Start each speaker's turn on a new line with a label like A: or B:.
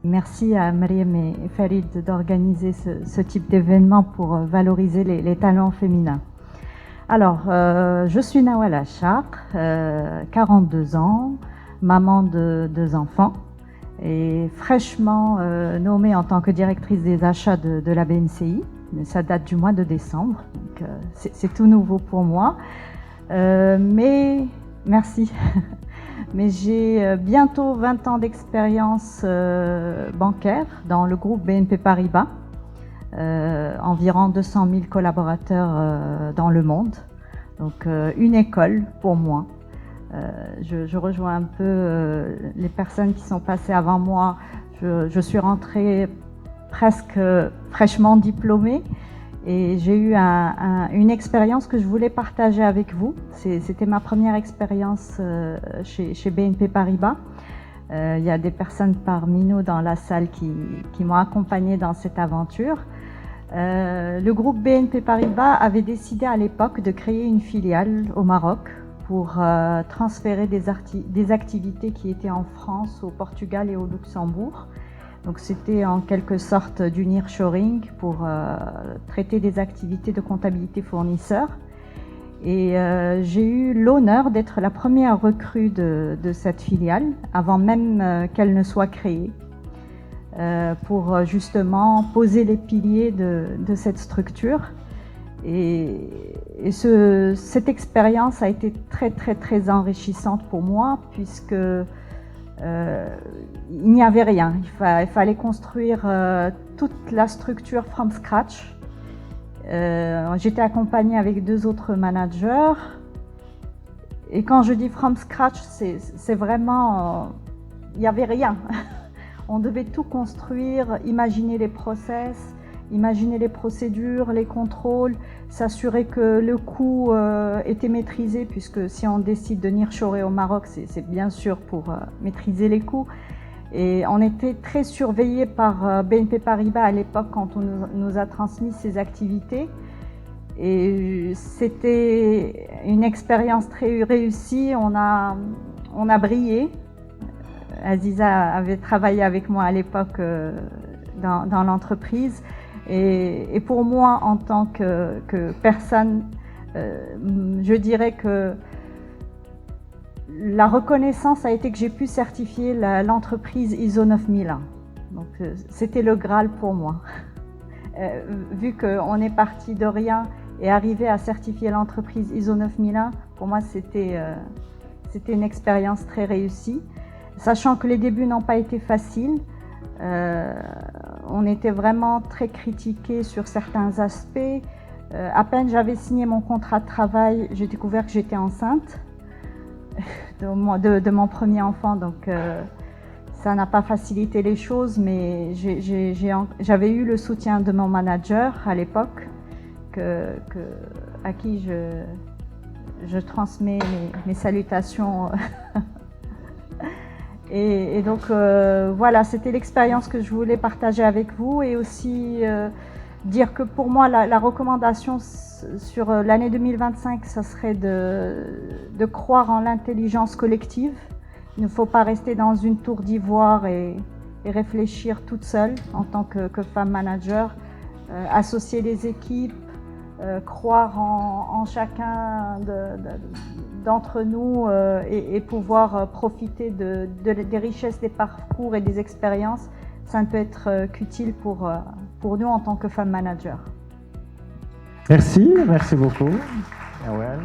A: Merci à Mariam et Farid d'organiser ce type d'événement pour valoriser les talents féminins. Alors, je suis Nawal Achar, 42 ans, maman de 2 enfants et fraîchement nommée en tant que directrice des achats de la BNCI. Ça date du mois de décembre, donc c'est tout nouveau pour moi. Mais merci. Mais j'ai bientôt 20 ans d'expérience bancaire dans le groupe BNP Paribas, environ 200 000 collaborateurs dans le monde, donc une école pour moi. Je rejoins un peu les personnes qui sont passées avant moi. Je suis rentrée presque fraîchement diplômée et j'ai eu une expérience que je voulais partager avec vous. C'était ma première expérience chez BNP Paribas. Il y a des personnes parmi nous dans la salle qui m'ont accompagnée dans cette aventure. Le groupe BNP Paribas avait décidé à l'époque de créer une filiale au Maroc pour transférer des activités qui étaient en France, au Portugal et au Luxembourg. Donc c'était en quelque sorte du nearshoring pour traiter des activités de comptabilité fournisseur. Et j'ai eu l'honneur d'être la première recrue de cette filiale, avant même qu'elle ne soit créée, pour justement poser les piliers de cette structure. Et cette expérience a été très enrichissante pour moi, puisque il n'y avait rien. Il fallait construire toute la structure from scratch. J'étais accompagnée avec 2 autres managers. Et quand je dis from scratch, c'est vraiment... il n'y avait rien. On devait tout construire, imaginer les process, imaginer les procédures, les contrôles, s'assurer que le coût était maîtrisé, puisque si on décide de nearshorer au Maroc, c'est bien sûr pour maîtriser les coûts. Et on était très surveillés par BNP Paribas à l'époque quand on nous a transmis ces activités. Et c'était une expérience très réussie, on a brillé. Aziza avait travaillé avec moi à l'époque dans l'entreprise. Et pour moi, en tant que personne, je dirais que la reconnaissance a été que j'ai pu certifier l'entreprise ISO 9001. Donc c'était le Graal pour moi. Vu qu'on est parti de rien et arrivé à certifier l'entreprise ISO 9001, pour moi c'était une expérience très réussie. Sachant que les débuts n'ont pas été faciles, on était vraiment très critiqués sur certains aspects. À peine j'avais signé mon contrat de travail, j'ai découvert que j'étais enceinte de mon premier enfant, donc ça n'a pas facilité les choses, mais j'avais eu le soutien de mon manager à l'époque, à qui je transmets mes salutations. Et donc voilà, c'était l'expérience que je voulais partager avec vous, et aussi dire que pour moi la recommandation sur l'année 2025, ça serait de croire en l'intelligence collective. Il ne faut pas rester dans une tour d'ivoire et réfléchir toute seule en tant que femme manager, associer les équipes, croire en chacun d'entre nous et pouvoir profiter des richesses des parcours et des expériences. Ça ne peut être qu'utile pour nous en tant que femmes managers.
B: Merci beaucoup. Nawal.